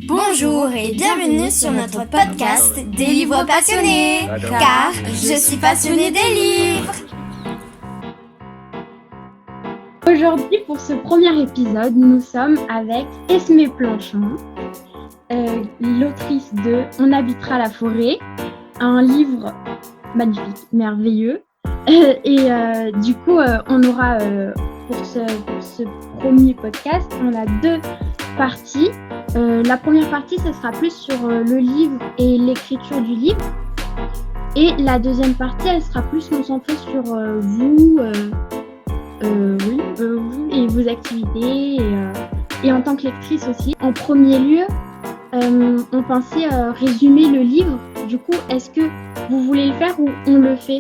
Bonjour et bienvenue sur notre podcast des livres passionnés, car je suis passionnée des livres. Aujourd'hui, pour ce premier épisode, nous sommes avec Esmé Planchon, l'autrice de On habitera la forêt, un livre magnifique, merveilleux. Du coup, on aura pour ce premier podcast, on a deux parties. La première partie, ce sera plus sur le livre et l'écriture du livre. Et la deuxième partie, elle sera plus concentrée sur vous et vos activités et en tant que lectrice aussi. En premier lieu, on pensait résumer le livre. Du coup, est-ce que vous voulez le faire ou on le fait ?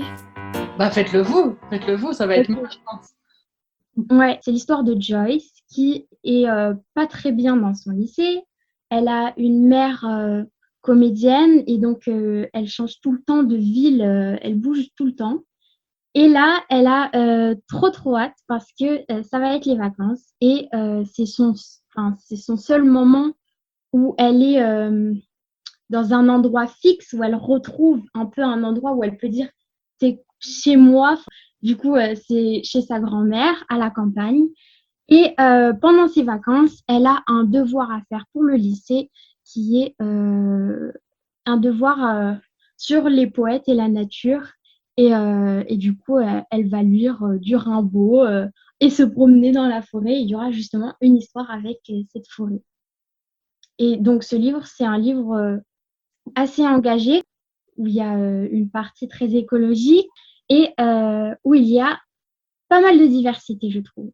Faites-le vous, ça va être mieux, je pense. Ouais, c'est l'histoire de Joyce qui est pas très bien dans son lycée. Elle a une mère comédienne et donc elle change tout le temps de ville, elle bouge tout le temps. Et là, elle a trop hâte parce que ça va être les vacances et c'est son seul moment où elle est dans un endroit fixe, où elle retrouve un peu un endroit où elle peut dire « c'est chez moi ». Du coup, c'est chez sa grand-mère à la campagne. Et pendant ses vacances, elle a un devoir à faire pour le lycée qui est un devoir sur les poètes et la nature. Et du coup, elle va lire du Rimbaud et se promener dans la forêt. Il y aura justement une histoire avec cette forêt. Et donc, ce livre, c'est un livre assez engagé où il y a une partie très écologique et où il y a pas mal de diversité, je trouve.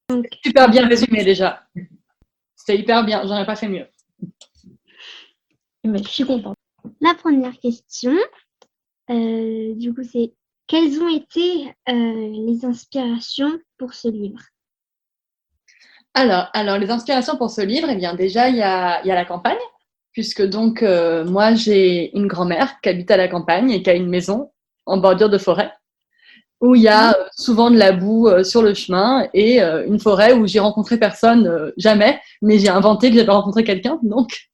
Donc, super bien résumé déjà. C'était hyper bien, j'en ai pas fait mieux. Mais je suis contente. La première question, du coup, c'est quelles ont été les inspirations pour ce livre ? Alors, les inspirations pour ce livre, eh bien déjà, il y a la campagne, puisque donc moi, j'ai une grand-mère qui habite à la campagne et qui a une maison en bordure de forêt, où il y a souvent de la boue sur le chemin et une forêt où j'ai rencontré personne jamais, mais j'ai inventé que j'avais rencontré quelqu'un, donc.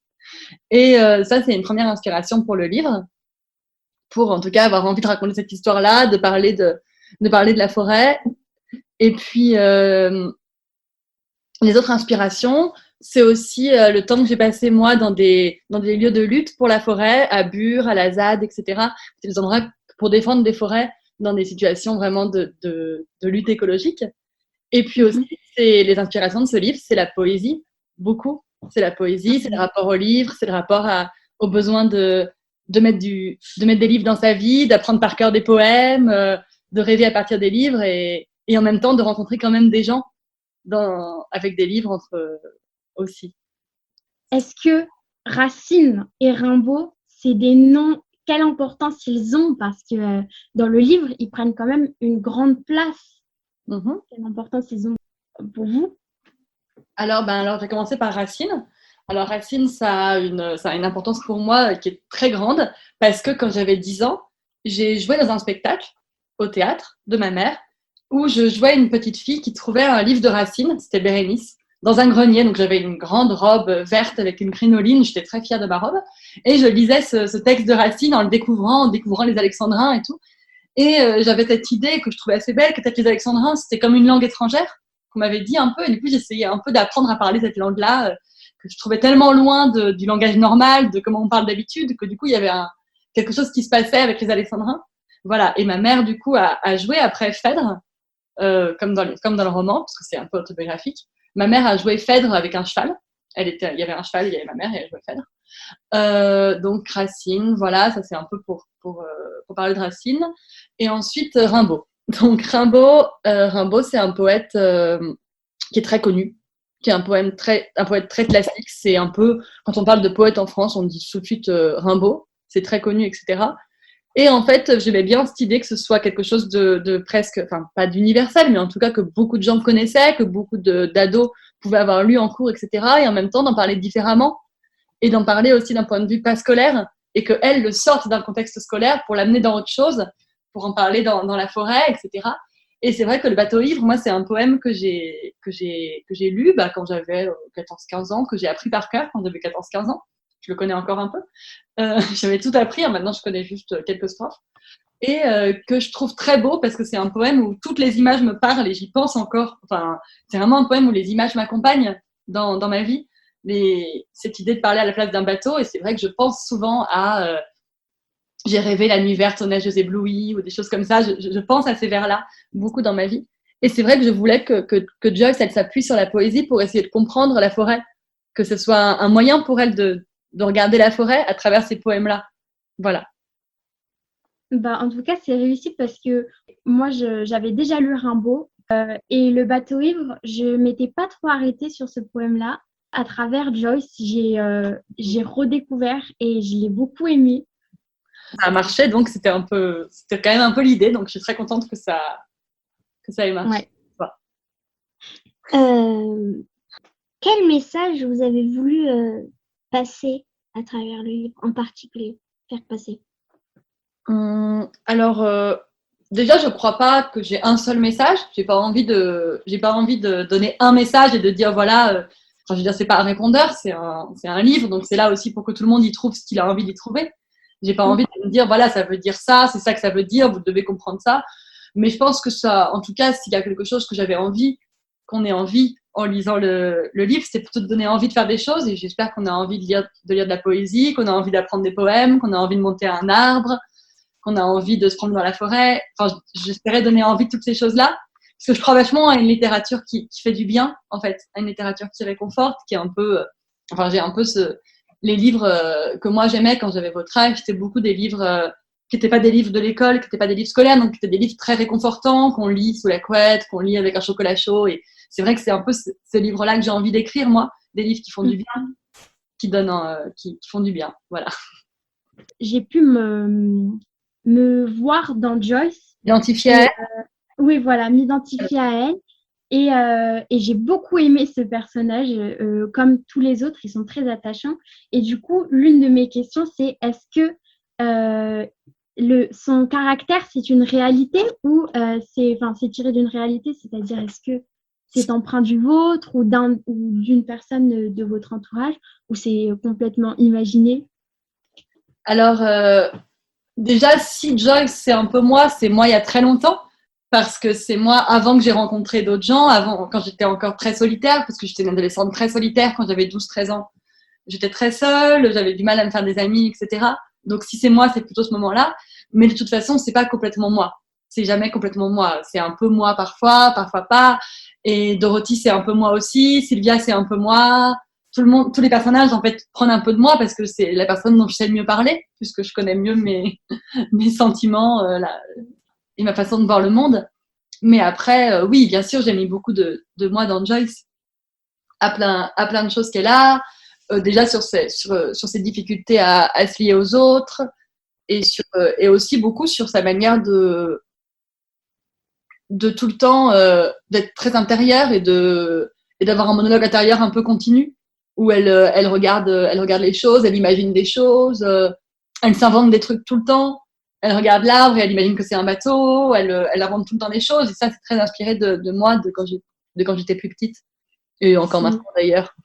Et ça, c'est une première inspiration pour le livre, pour en tout cas avoir envie de raconter cette histoire-là, de parler de la forêt. Et puis, les autres inspirations, c'est aussi le temps que j'ai passé, moi, dans des lieux de lutte pour la forêt, à Bure, à la ZAD, etc. C'est des endroits pour défendre des forêts dans des situations vraiment de lutte écologique. Et puis aussi, c'est les inspirations de ce livre, c'est la poésie, beaucoup. C'est la poésie, c'est le rapport au livre, c'est le rapport au besoin de mettre des livres dans sa vie, d'apprendre par cœur des poèmes, de rêver à partir des livres et en même temps de rencontrer quand même des gens avec des livres aussi. Est-ce que Racine et Rimbaud, c'est des noms, quelle importance ils ont ? Parce que dans le livre, ils prennent quand même une grande place. Quelle importance ils ont pour vous ? Alors, je vais commencer par Racine. Alors, Racine, ça a une importance pour moi qui est très grande parce que quand j'avais 10 ans, j'ai joué dans un spectacle au théâtre de ma mère où je jouais une petite fille qui trouvait un livre de Racine, c'était Bérénice, dans un grenier. Donc, j'avais une grande robe verte avec une crinoline. J'étais très fière de ma robe. Et je lisais ce texte de Racine en découvrant les alexandrins et tout. Et j'avais cette idée que je trouvais assez belle, que peut-être les alexandrins, c'était comme une langue étrangère, qu'on m'avait dit un peu. Et du coup, j'essayais un peu d'apprendre à parler cette langue-là, que je trouvais tellement loin du langage normal, de comment on parle d'habitude, que du coup, il y avait quelque chose qui se passait avec les alexandrins. Voilà. Et ma mère, du coup, a joué après Phèdre, comme dans le roman, parce que c'est un peu autobiographique. Ma mère a joué Phèdre avec un cheval. Il y avait un cheval, il y avait ma mère et elle jouait Phèdre. Donc Racine, voilà, ça c'est un peu pour parler de Racine. Et ensuite Rimbaud. Donc Rimbaud, c'est un poète qui est très connu, qui est un poète très classique. C'est un peu, quand on parle de poète en France, on dit tout de suite Rimbaud. C'est très connu, etc. Et en fait, j'aimais bien cette idée que ce soit quelque chose de presque, enfin pas d'universel, mais en tout cas que beaucoup de gens connaissaient, que beaucoup d'ados pouvaient avoir lu en cours, etc. Et en même temps d'en parler différemment et d'en parler aussi d'un point de vue pas scolaire et qu'elle le sorte d'un contexte scolaire pour l'amener dans autre chose, pour en parler dans la forêt, etc. Et c'est vrai que le bateau ivre, moi, c'est un poème que j'ai lu quand j'avais 14-15 ans, que j'ai appris par cœur quand j'avais 14-15 ans. Je le connais encore un peu. J'avais tout appris, maintenant je connais juste quelques strophes. Et que je trouve très beau parce que c'est un poème où toutes les images me parlent et j'y pense encore. Enfin, c'est vraiment un poème où les images m'accompagnent dans ma vie. Cette idée de parler à la place d'un bateau, et c'est vrai que je pense souvent à j'ai rêvé la nuit verte aux neiges éblouies ou des choses comme ça. Je pense à ces vers-là beaucoup dans ma vie. Et c'est vrai que je voulais que Joyce, elle s'appuie sur la poésie pour essayer de comprendre la forêt, que ce soit un moyen pour elle de regarder la forêt à travers ces poèmes-là. Voilà. En tout cas, c'est réussi parce que moi, j'avais déjà lu Rimbaud et le bateau ivre, je m'étais pas trop arrêtée sur ce poème-là. À travers Joyce, j'ai redécouvert et je l'ai beaucoup aimé. Ça a marché, donc c'était quand même un peu l'idée, donc je suis très contente que ça ait marché. Ouais. Quel message vous avez voulu passer à travers le livre en particulier, faire passer? Alors, déjà, je crois pas que j'ai un seul message. J'ai pas envie de donner un message et de dire voilà. Je veux dire, c'est pas un répondeur, c'est un livre, donc c'est là aussi pour que tout le monde y trouve ce qu'il a envie d'y trouver. J'ai pas envie de me dire voilà, ça veut dire ça, c'est ça que ça veut dire, vous devez comprendre ça. Mais je pense que ça, en tout cas, s'il y a quelque chose que j'avais envie, qu'on ait envie en lisant le livre, c'est plutôt de donner envie de faire des choses. Et j'espère qu'on a envie de lire de la poésie, qu'on a envie d'apprendre des poèmes, qu'on a envie de monter à un arbre, qu'on a envie de se promener dans la forêt. Enfin, j'espérais donner envie de toutes ces choses-là. Parce que je crois vachement à une littérature qui fait du bien, en fait. À une littérature qui réconforte, qui est un peu... j'ai un peu les livres que moi j'aimais quand j'avais votre âge, c'était beaucoup des livres qui n'étaient pas des livres de l'école, qui n'étaient pas des livres scolaires, donc qui étaient des livres très réconfortants, qu'on lit sous la couette, qu'on lit avec un chocolat chaud. Et c'est vrai que c'est un peu ces livres-là que j'ai envie d'écrire, moi. Des livres qui font du bien, qui font du bien. Voilà. J'ai pu me voir dans Joyce. Identifier à elle. Oui, voilà, m'identifier à elle. Et j'ai beaucoup aimé ce personnage, comme tous les autres, ils sont très attachants. Et du coup, l'une de mes questions, c'est est-ce que son caractère, c'est une réalité ou c'est tiré d'une réalité, c'est-à-dire est-ce que c'est empreint du vôtre ou d'une personne de votre entourage ou c'est complètement imaginé? Alors, déjà, si Joyce, c'est un peu moi, c'est moi il y a très longtemps. Parce que c'est moi, avant que j'ai rencontré d'autres gens, quand j'étais encore très solitaire, parce que j'étais une adolescente très solitaire quand j'avais 12-13 ans. J'étais très seule, j'avais du mal à me faire des amis, etc. Donc si c'est moi, c'est plutôt ce moment-là. Mais de toute façon, c'est pas complètement moi. C'est jamais complètement moi. C'est un peu moi parfois, parfois pas. Et Dorothy, c'est un peu moi aussi. Sylvia, c'est un peu moi. Tous les personnages, en fait, prennent un peu de moi parce que c'est la personne dont je sais le mieux parler, puisque je connais mieux mes sentiments, et ma façon de voir le monde. Mais après, oui, bien sûr, j'ai mis beaucoup de moi dans Joyce, à plein de choses qu'elle a, déjà sur ses difficultés à se lier aux autres, et aussi beaucoup sur sa manière de tout le temps d'être très intérieure et d'avoir un monologue intérieur un peu continu, où elle regarde les choses, elle imagine des choses, elle s'invente des trucs tout le temps. Elle regarde l'arbre et elle imagine que c'est un bateau, elle invente tout le temps des choses. Et ça, c'est très inspiré de moi, de quand j'étais plus petite. Et encore maintenant, d'ailleurs.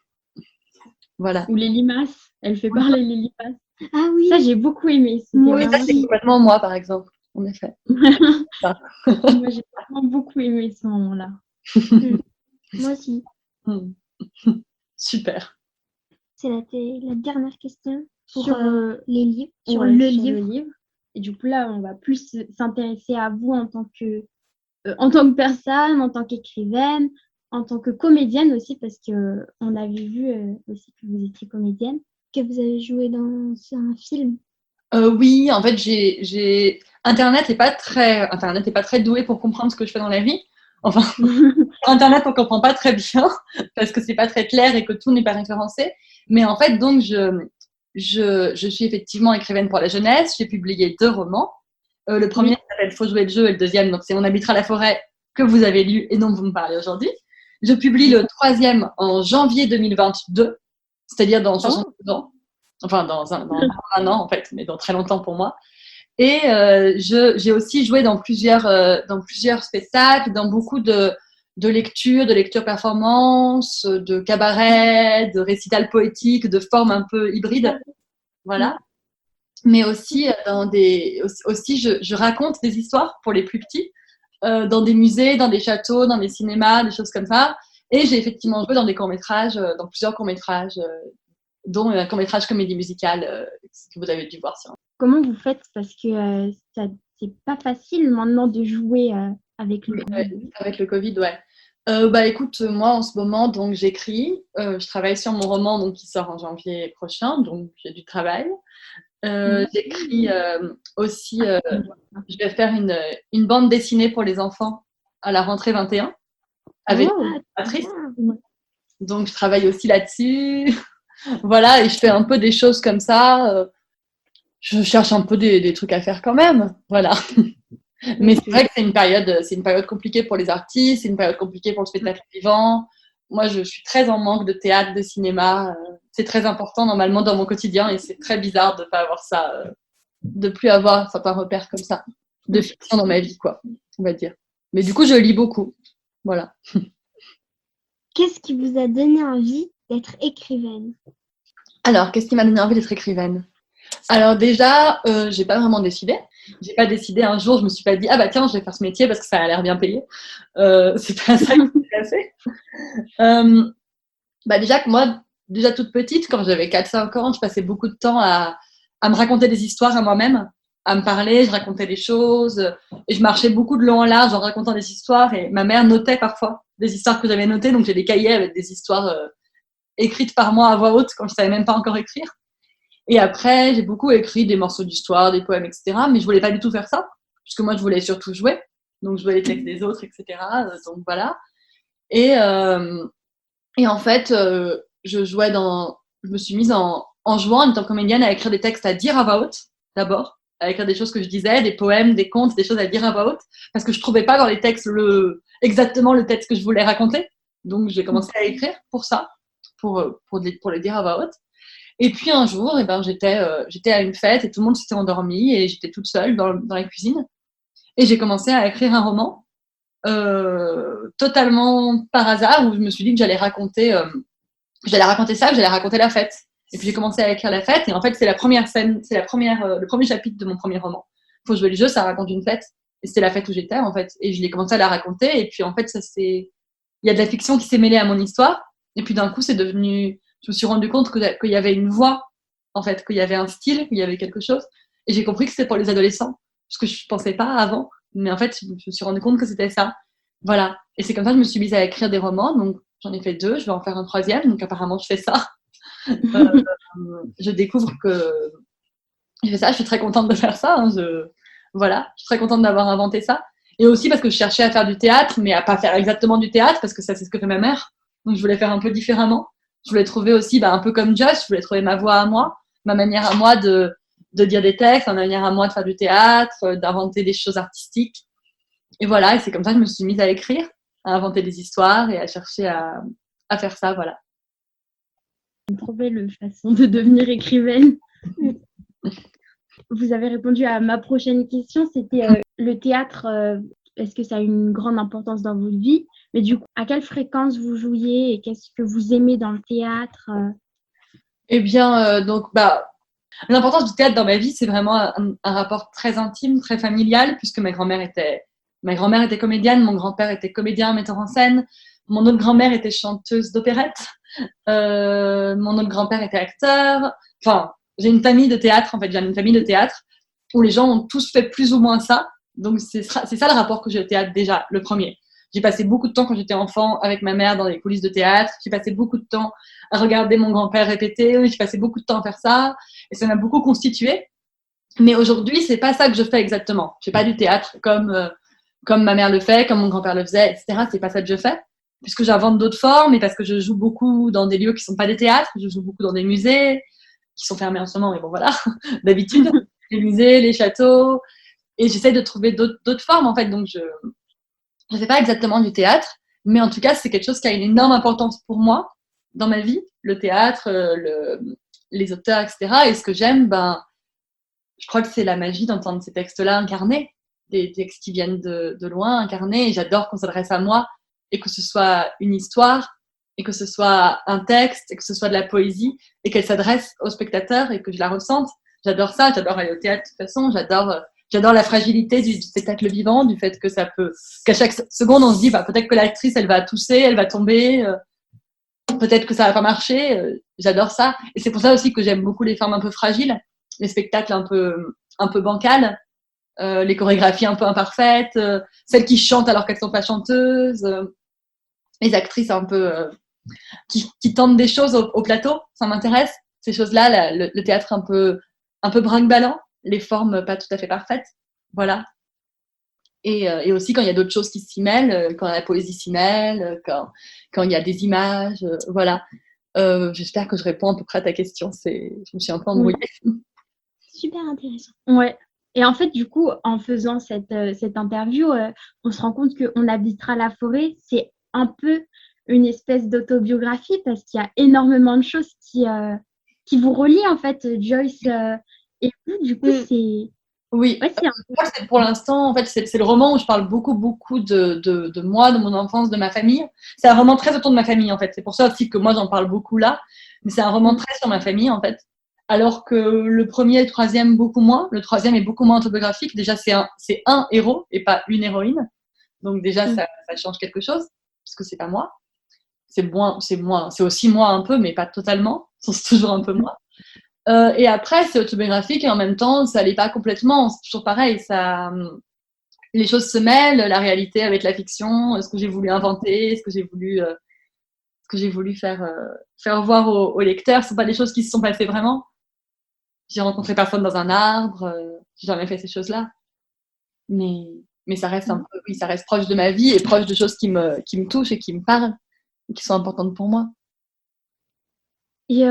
Voilà. Ou les limaces. Elle fait parler les limaces. Ah oui. Ça, j'ai beaucoup aimé. Oui, ça, c'est complètement moi, par exemple. En effet. Moi, j'ai vraiment beaucoup aimé ce moment-là. Moi aussi. Super. C'est la dernière question pour Sur les livres. Sur ouais, le sur livre. le livre. Et du coup, là, on va plus s'intéresser à vous en tant que personne, en tant qu'écrivaine, en tant que comédienne aussi, parce qu'on avait vu aussi que vous étiez comédienne. Que vous avez joué dans un film. Oui, en fait, Internet n'est pas très doué pour comprendre ce que je fais dans la vie. Enfin, sur Internet, on ne comprend pas très bien parce que c'est pas très clair et que tout n'est pas référencé. Mais en fait, donc, je suis effectivement écrivaine pour la jeunesse. J'ai publié 2 romans. Le premier s'appelle Faut jouer le jeu et le deuxième, donc c'est On habitera la forêt, que vous avez lu et dont vous me parlez aujourd'hui. Je publie le 3e en janvier 2022, c'est-à-dire dans 72 ans. Enfin, dans un an en fait, mais dans très longtemps pour moi. Et j'ai aussi joué dans plusieurs spectacles, dans beaucoup de lectures performances, de cabarets, de récitals poétiques, de formes un peu hybrides. Voilà. Mais aussi, je raconte des histoires pour les plus petits, dans des musées, dans des châteaux, dans des cinémas, des choses comme ça. Et j'ai effectivement joué dans des courts-métrages, dans plusieurs courts-métrages, dont un court-métrage comédie musicale que vous avez dû voir sur. Comment vous faites? Parce que c'est pas facile maintenant de jouer avec le Covid. Avec le Covid, ouais. Écoute, moi en ce moment, donc j'écris. Je travaille sur mon roman donc, qui sort en janvier prochain, donc j'ai du travail. J'écris aussi, je vais faire une bande dessinée pour les enfants à la rentrée 21 avec Patrice. Donc je travaille aussi là-dessus. Voilà, et je fais un peu des choses comme ça. Je cherche un peu des trucs à faire quand même. Voilà. Mais c'est vrai que c'est une période compliquée pour les artistes, c'est une période compliquée pour le spectacle vivant. Moi, je suis très en manque de théâtre, de cinéma. C'est très important normalement dans mon quotidien et c'est très bizarre de pas avoir ça, de plus avoir certains repères comme ça de fiction dans ma vie, quoi, on va dire. Mais du coup, je lis beaucoup. Voilà. Qu'est-ce qui vous a donné envie d'être écrivaine? Alors, qu'est-ce qui m'a donné envie d'être écrivaine? Alors déjà, j'ai pas vraiment décidé. J'ai pas décidé un jour, je me suis pas dit ah bah tiens, je vais faire ce métier parce que ça a l'air bien payé. C'est pas ça qui s'est passé. Déjà que moi, déjà toute petite, quand j'avais 4-5 ans, je passais beaucoup de temps à me raconter des histoires à moi-même, à me parler, je racontais des choses et je marchais beaucoup de long en large en racontant des histoires et ma mère notait parfois des histoires que j'avais notées, donc j'ai des cahiers avec des histoires écrites par moi à voix haute quand je savais même pas encore écrire. Et après, j'ai beaucoup écrit des morceaux d'histoire, des poèmes, etc. Mais je voulais pas du tout faire ça, puisque moi, je voulais surtout jouer. Donc, je jouais les textes des autres, etc. Donc, voilà. Et en fait, je me suis mise en jouant, en étant comédienne, à écrire des textes à dire à voix haute, d'abord. À écrire des choses que je disais, des poèmes, des contes, des choses à dire à voix haute. Parce que je trouvais pas dans les textes exactement le texte que je voulais raconter. Donc, j'ai commencé à écrire pour ça, pour le dire à voix haute. Et puis un jour, j'étais à une fête et tout le monde s'était endormi et j'étais toute seule dans la cuisine. Et j'ai commencé à écrire un roman totalement par hasard où je me suis dit que j'allais raconter ça, que j'allais raconter la fête. Et puis j'ai commencé à écrire la fête et en fait c'est la première scène, le premier chapitre de mon premier roman. Faut jouer le jeu, ça raconte une fête. Et c'était la fête où j'étais en fait. Et je l'ai commencé à la raconter et puis en fait il y a de la fiction qui s'est mêlée à mon histoire. Et puis d'un coup c'est devenu... Je me suis rendu compte qu'il y avait une voix, en fait, qu'il y avait un style, qu'il y avait quelque chose. Et j'ai compris que c'était pour les adolescents, ce que je ne pensais pas avant. Mais en fait, je me suis rendu compte que c'était ça. Voilà. Et c'est comme ça que je me suis mise à écrire des romans. Donc, j'en ai fait 2. Je vais en faire un 3e. Donc, apparemment, je fais ça. Je découvre que je fais ça. Je suis très contente de faire ça. Hein. Voilà. Je suis très contente d'avoir inventé ça. Et aussi parce que je cherchais à faire du théâtre, mais à pas faire exactement du théâtre, parce que ça, c'est ce que fait ma mère. Donc, je voulais faire un peu différemment. Je voulais trouver aussi, un peu comme Josh, je voulais trouver ma voix à moi, ma manière à moi de dire des textes, ma manière à moi de faire du théâtre, d'inventer des choses artistiques. Et voilà, et c'est comme ça que je me suis mise à écrire, à inventer des histoires et à chercher à faire ça, voilà. Une trop belle façon de devenir écrivaine. Vous avez répondu à ma prochaine question, c'était le théâtre, est-ce que ça a une grande importance dans votre vie? Mais du coup, à quelle fréquence vous jouiez et qu'est-ce que vous aimez dans le théâtre? Eh bien, l'importance du théâtre dans ma vie, c'est vraiment un rapport très intime, très familial, puisque ma grand-mère était comédienne, mon grand-père était comédien, metteur en scène, mon autre grand-mère était chanteuse d'opérette, mon autre grand-père était acteur. Enfin, j'ai une famille de théâtre, en fait, j'ai une famille de théâtre où les gens ont tous fait plus ou moins ça. Donc, c'est ça le rapport que j'ai au théâtre déjà, le premier. J'ai passé beaucoup de temps quand j'étais enfant avec ma mère dans les coulisses de théâtre. J'ai passé beaucoup de temps à regarder mon grand-père répéter. J'ai passé beaucoup de temps à faire ça. Et ça m'a beaucoup constitué. Mais aujourd'hui, c'est pas ça que je fais exactement. Je fais pas du théâtre comme ma mère le fait, comme mon grand-père le faisait, etc. C'est pas ça que je fais. Puisque j'invente d'autres formes et parce que je joue beaucoup dans des lieux qui sont pas des théâtres. Je joue beaucoup dans des musées qui sont fermés en ce moment. Mais bon, voilà. D'habitude, les musées, les châteaux. Et j'essaie de trouver d'autres formes, en fait. Donc, je fais pas exactement du théâtre, mais en tout cas, c'est quelque chose qui a une énorme importance pour moi dans ma vie, le théâtre, les auteurs, etc. Et ce que j'aime, je crois que c'est la magie d'entendre ces textes-là incarnés, des textes qui viennent de loin, incarnés. Et j'adore qu'on s'adresse à moi et que ce soit une histoire et que ce soit un texte et que ce soit de la poésie et qu'elle s'adresse au spectateur et que je la ressente. J'adore ça, j'adore aller au théâtre de toute façon, j'adore la fragilité du spectacle vivant, du fait que qu'à chaque seconde on se dit peut-être que l'actrice elle va tousser, elle va tomber, peut-être que ça va pas marcher. J'adore ça et c'est pour ça aussi que j'aime beaucoup les formes un peu fragiles, les spectacles un peu bancals, les chorégraphies un peu imparfaites, celles qui chantent alors qu'elles sont pas chanteuses, les actrices un peu qui tentent des choses au plateau, ça m'intéresse. Ces choses-là, le théâtre un peu brinque-ballant, les formes pas tout à fait parfaites, voilà. Et aussi quand il y a d'autres choses qui s'y mêlent, quand la poésie s'y mêle, quand il y a des images, voilà. J'espère que je réponds à peu près à ta question. Je me suis un peu embrouillée. Super intéressant. Ouais. Et en fait, du coup, en faisant cette interview, on se rend compte qu'on habitera la forêt. C'est un peu une espèce d'autobiographie parce qu'il y a énormément de choses qui vous relient, en fait, Joyce et vous. Du coup, c'est... Oui, Ouais, c'est pour l'instant, en fait, c'est le roman où je parle beaucoup de moi, de mon enfance, de ma famille. C'est un roman très autour de ma famille, en fait. C'est pour ça aussi que moi, j'en parle beaucoup là. Mais c'est un roman très sur ma famille, en fait. Alors que le premier et le troisième, beaucoup moins. Le troisième est beaucoup moins autobiographique. Déjà, c'est un héros et pas une héroïne. Donc déjà, ça change quelque chose, parce que c'est pas moi. C'est aussi moi un peu, mais pas totalement. C'est toujours un peu moi. Et après, c'est autobiographique et en même temps, ça l'est pas complètement. C'est toujours pareil. Les choses se mêlent, la réalité avec la fiction, ce que j'ai voulu inventer, ce que j'ai voulu faire voir aux lecteurs. Ce sont pas des choses qui se sont passées vraiment. J'ai rencontré personne dans un arbre. J'ai jamais fait ces choses-là. Mais ça reste un peu, oui, ça reste proche de ma vie et proche de choses qui me touchent et qui me parlent et qui sont importantes pour moi. Et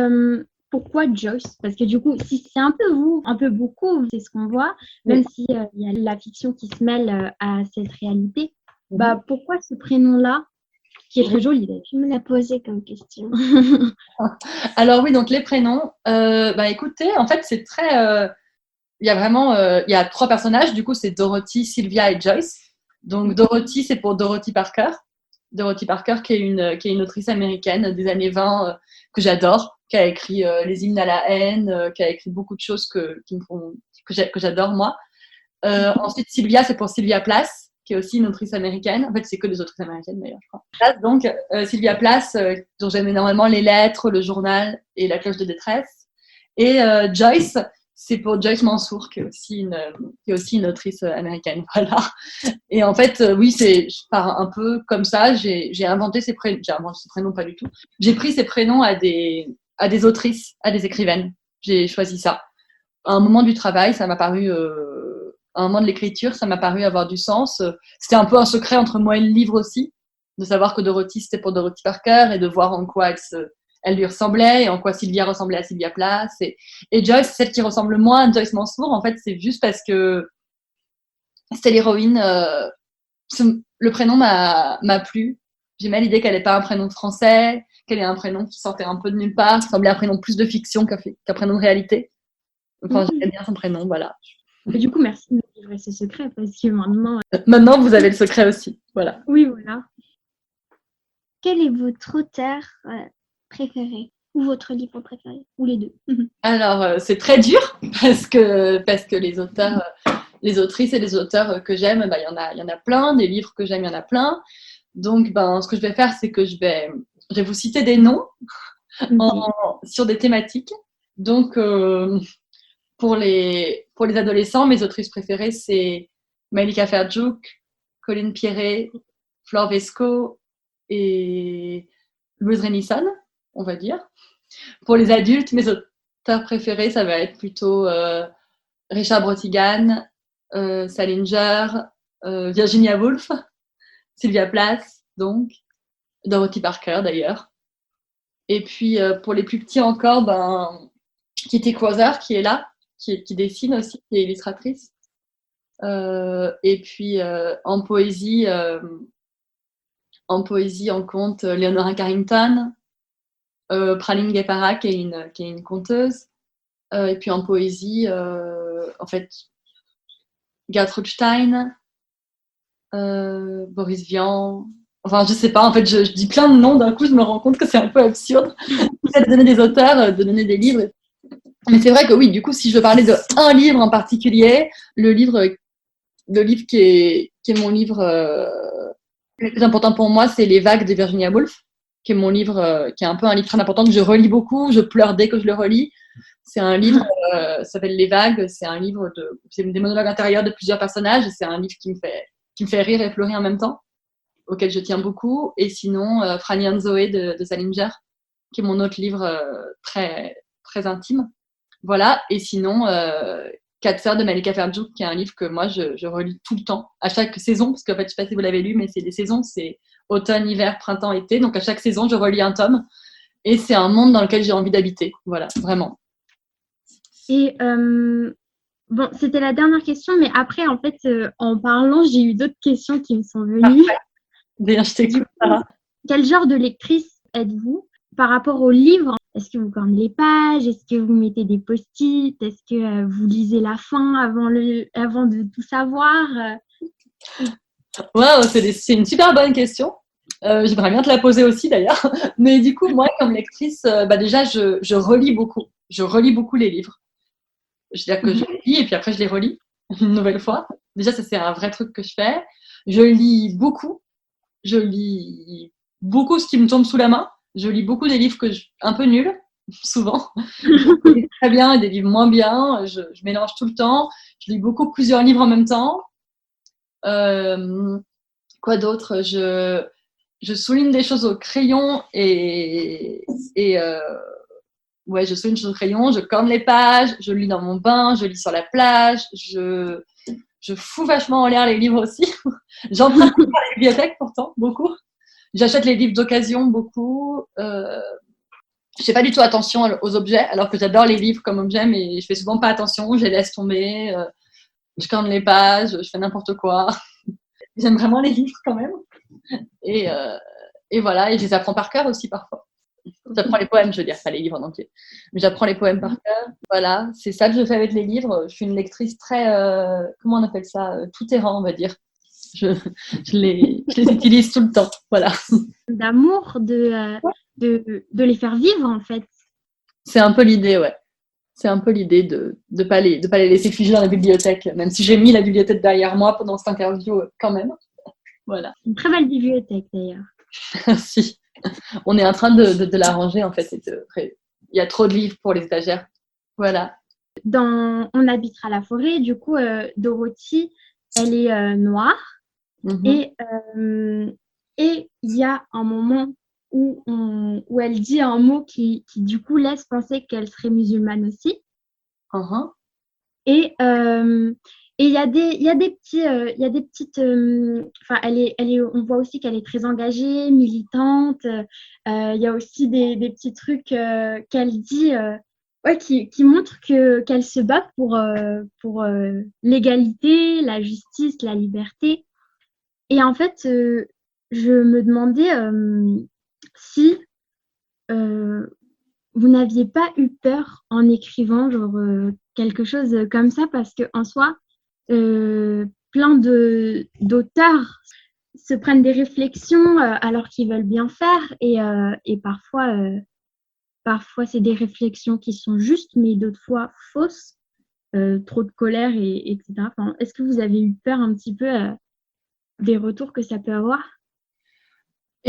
pourquoi Joyce? Parce que du coup, si c'est un peu vous, un peu beaucoup, c'est ce qu'on voit, même si il y a la fiction qui se mêle à cette réalité, pourquoi ce prénom-là, qui est très joli d'ailleurs? Je me l'ai posé comme question. Alors oui, donc les prénoms, écoutez, en fait, c'est très... il y a 3 personnages, du coup, c'est Dorothy, Sylvia et Joyce. Donc Dorothy, c'est pour Dorothy Parker. Dorothy Parker, qui est une autrice américaine des années 20 que j'adore, qui a écrit Les hymnes à la haine, qui a écrit beaucoup de choses que j'adore, moi. Ensuite, Sylvia, c'est pour Sylvia Plath, qui est aussi une autrice américaine. En fait, c'est que des autrices américaines, d'ailleurs, je crois. Donc, Sylvia Plath, dont j'aime énormément les lettres, le journal et la cloche de détresse. Et Joyce, c'est pour Joyce Mansour, qui est aussi une autrice américaine. Voilà. Et en fait, oui, je pars un peu comme ça. J'ai inventé ces prénoms. J'ai inventé ces prénoms, pas du tout. J'ai pris ces prénoms à des autrices, à des écrivaines. J'ai choisi ça. À un moment du travail, ça m'a paru... à un moment de l'écriture, ça m'a paru avoir du sens. C'était un peu un secret entre moi et le livre aussi, de savoir que Dorothy, c'était pour Dorothy Parker et de voir en quoi elle lui ressemblait et en quoi Sylvia ressemblait à Sylvia Plath. Et Joyce, celle qui ressemble moins à Joyce Mansour, en fait, c'est juste parce que c'était l'héroïne. Le prénom m'a plu. J'aimais l'idée qu'elle n'ait pas un prénom français, qu'elle ait un prénom qui sortait un peu de nulle part, qui semblait un prénom plus de fiction qu'un prénom de réalité. Enfin, j'aimais bien son prénom, voilà. Et du coup, merci de me livrer ce secret parce que maintenant... Maintenant, vous avez le secret aussi. Voilà. Oui, voilà. Quel est votre auteur préféré ou votre livre préféré ou les deux? Alors, c'est très dur parce que les auteurs, les autrices et les auteurs que j'aime, il y en a plein. Des livres que j'aime, il y en a plein. Donc, ce que je vais faire, c'est que je vais vous citer des noms sur des thématiques. Donc, pour les adolescents, mes autrices préférées, c'est Malika Ferjouk, Colline Pierret, Flore Vesco et Louise Renison, on va dire. Pour les adultes, mes auteurs préférés, ça va être plutôt Richard Brotigan, Salinger, Virginia Woolf, Sylvia Plath, donc, Dorothy Parker d'ailleurs. Et puis pour les plus petits encore, Kitty Croser qui est là, qui dessine aussi, qui est illustratrice. Et puis en poésie, on compte Leonora Carrington, Praline Guépara qui est une conteuse. Et puis en poésie, en fait, Gertrude Stein, Boris Vian. Enfin, je sais pas, en fait, je dis plein de noms, d'un coup, je me rends compte que c'est un peu absurde de donner des auteurs, de donner des livres. Mais c'est vrai que oui, du coup, si je veux parler d'un livre en particulier, le livre qui est mon livre le plus important pour moi, c'est Les Vagues de Virginia Woolf, qui est mon livre, qui est un peu un livre très important que je relis beaucoup, je pleure dès que je le relis. C'est un livre, ça s'appelle Les Vagues, c'est un livre c'est des monologues intérieurs de plusieurs personnages, et c'est un livre qui me fait rire et pleurer en même temps, auquel je tiens beaucoup. Et sinon, Franny and Zoé de Salinger, qui est mon autre livre très, très intime. Voilà, et sinon, Quatre sœurs de Malika Ferjouk, qui est un livre que moi, je relis tout le temps, à chaque saison, parce qu'en fait, je ne sais pas si vous l'avez lu, mais c'est des saisons, c'est automne, hiver, printemps, été, donc à chaque saison, je relis un tome, et c'est un monde dans lequel j'ai envie d'habiter, voilà, vraiment. Et bon, c'était la dernière question, mais après, en fait, en parlant, j'ai eu d'autres questions qui me sont venues. Bien, je t'écoute, Sarah. Quel genre de lectrice êtes-vous par rapport au livre? Est-ce que vous cornez les pages? Est-ce que vous mettez des post-it? Est-ce que vous lisez la fin avant de tout savoir? Wow, c'est une super bonne question. J'aimerais bien te la poser aussi d'ailleurs. Mais du coup, moi, comme lectrice, déjà, je relis beaucoup. Je relis beaucoup les livres. C'est-à-dire que je les lis et puis après, je les relis une nouvelle fois. Déjà, ça, c'est un vrai truc que je fais. Je lis beaucoup. Je lis beaucoup ce qui me tombe sous la main. Je lis beaucoup des livres un peu nuls, souvent. Des livres très bien et des livres moins bien. Je mélange tout le temps. Je lis plusieurs livres en même temps. Quoi d'autre? Je souligne des choses au crayon ouais, je souligne des choses au crayon, je corne les pages, je lis dans mon bain, je lis sur la plage, je fous vachement en l'air les livres aussi. J'emprunte à la bibliothèque pourtant, beaucoup. J'achète les livres d'occasion, beaucoup. Je fais pas du tout attention aux objets, alors que j'adore les livres comme objets, mais je fais souvent pas attention, je les laisse tomber, je corne les pages, je fais n'importe quoi. J'aime vraiment les livres quand même. Et voilà, et je les apprends par cœur aussi parfois. J'apprends les poèmes, je veux dire, pas les livres en entier. Mais j'apprends les poèmes par cœur. Voilà, c'est ça que je fais avec les livres. Je suis une lectrice très, comment on appelle ça, tout-terrain, on va dire. Je les utilise tout le temps. Voilà. D'amour, de les faire vivre, en fait. C'est un peu l'idée, ouais. C'est un peu l'idée de pas les laisser figer dans la bibliothèque, même si j'ai mis la bibliothèque derrière moi pendant cette interview quand même. Voilà. Une très belle bibliothèque d'ailleurs. Si. On est en train de la ranger en fait. Il y a trop de livres pour les étagères. Voilà. On habitera la forêt, du coup, Dorothy, elle est noire. Mm-hmm. Et il y a un moment où elle dit un mot qui du coup laisse penser qu'elle serait musulmane aussi. Uh-huh. Et il y a des petites, enfin on voit aussi qu'elle est très engagée, militante. Il y a aussi des petits trucs qu'elle dit, qui montrent qu'elle se bat pour l'égalité, la justice, la liberté. Et en fait, je me demandais si vous n'aviez pas eu peur en écrivant quelque chose comme ça, parce qu'en soi, plein d'auteurs se prennent des réflexions alors qu'ils veulent bien faire, et parfois c'est des réflexions qui sont justes, mais d'autres fois fausses, trop de colère, etc. Enfin, est-ce que vous avez eu peur un petit peu des retours que ça peut avoir?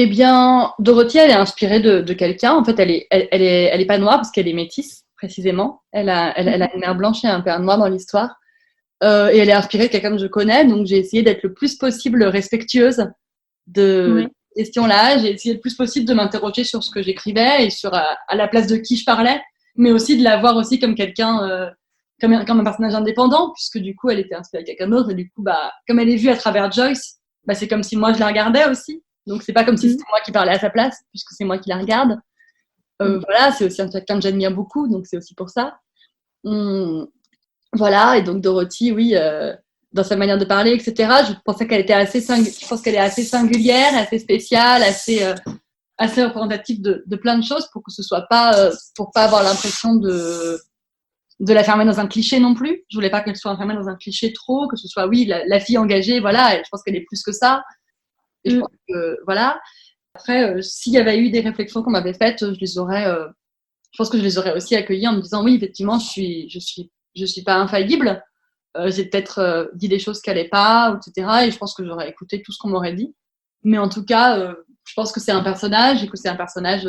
Eh bien, Dorothy, elle est inspirée de quelqu'un. En fait, elle est pas noire parce qu'elle est métisse, précisément. Elle a une mère blanche et un père noir dans l'histoire. Et elle est inspirée de quelqu'un que je connais. Donc, j'ai essayé d'être le plus possible respectueuse de ces questions-là. J'ai essayé le plus possible de m'interroger sur ce que j'écrivais et sur à la place de qui je parlais, mais aussi de la voir aussi comme quelqu'un, comme un personnage indépendant, puisque du coup, elle était inspirée de quelqu'un d'autre. Et du coup, comme elle est vue à travers Joyce, c'est comme si moi, je la regardais aussi. Donc, c'est pas comme si c'était moi qui parlais à sa place, puisque c'est moi qui la regarde. Voilà, c'est aussi quelqu'un que j'admire beaucoup, donc c'est aussi pour ça. Voilà, et donc Dorothy, oui, dans sa manière de parler, etc., je pense qu'elle est assez singulière, assez spéciale, assez représentative de plein de choses pour que ce soit pas, pour pas avoir l'impression de la fermer dans un cliché non plus. Je voulais pas qu'elle soit enfermée dans un cliché trop, que ce soit, oui, la fille engagée, voilà, et je pense qu'elle est plus que ça. Et je pense que, voilà. Après, s'il y avait eu des réflexions qu'on m'avait faites, je pense que je les aurais aussi accueillies en me disant, oui, effectivement, je suis pas infaillible. J'ai peut-être dit des choses qui n'allaient pas, etc. Et je pense que j'aurais écouté tout ce qu'on m'aurait dit. Mais en tout cas, je pense que c'est un personnage et que c'est un personnage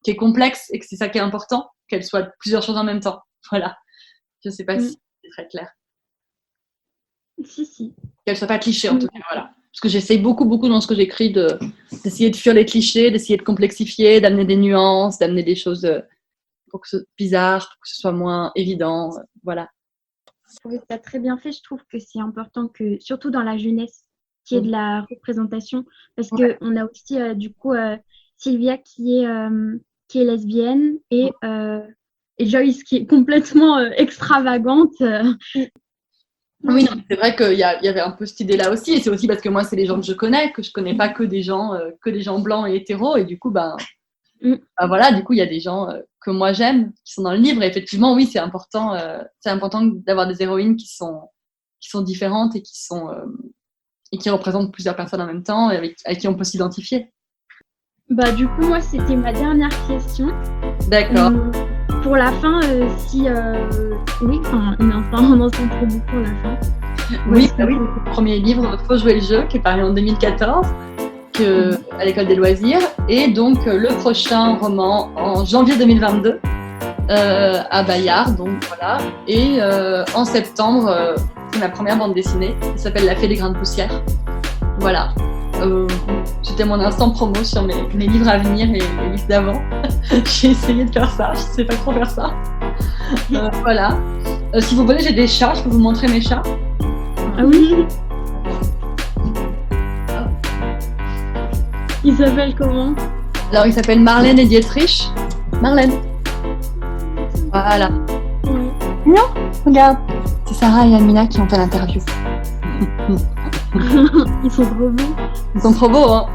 qui est complexe et que c'est ça qui est important, qu'elle soit plusieurs choses en même temps. Voilà. Je sais pas si c'est très clair. Si. Qu'elle soit pas cliché, en tout cas, voilà. Parce que j'essaye beaucoup dans ce que j'écris d'essayer de fuir les clichés, d'essayer de complexifier, d'amener des nuances, d'amener des choses pour que ce soit bizarre, pour que ce soit moins évident. Voilà. Je trouve que tu as très bien fait. Je trouve que c'est important que, surtout dans la jeunesse, qu'il y ait de la représentation. Parce qu'on a aussi, du coup, Sylvia qui est lesbienne et Joyce qui est complètement extravagante. Oui, non, c'est vrai qu'il y avait un peu cette idée-là aussi. Et c'est aussi parce que moi, c'est les gens que je connais pas que des gens blancs et hétéros. Et du coup, voilà, du coup, il y a des gens que moi j'aime, qui sont dans le livre. Et effectivement, oui, c'est important d'avoir des héroïnes qui sont différentes et qui représentent plusieurs personnes en même temps et avec qui on peut s'identifier. Du coup, moi, c'était ma dernière question. D'accord. Pour la fin, oui, on en sent trop beaucoup à la fin. Oui, le premier livre, Faut jouer le jeu, qui est paru en 2014, à l'école des loisirs, et donc le prochain roman en janvier 2022 à Bayard, donc voilà, et en septembre, c'est ma première bande dessinée, qui s'appelle La Fée des grains de poussière. Voilà. C'était mon instant promo sur mes livres à venir et les livres d'avant. J'ai essayé de faire ça, je sais pas trop faire ça. Voilà. Si vous voulez, j'ai des chats, je peux vous montrer mes chats. Ah oui. Ils s'appellent comment? Alors, ils s'appellent Marlène et Dietrich. Marlène. Voilà. Non, regarde. C'est Sarah et Amina qui ont fait l'interview. Ils sont trop beaux. Ils sont trop beaux, hein.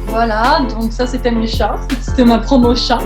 Voilà, donc ça c'était mes chats. C'était ma promo chat.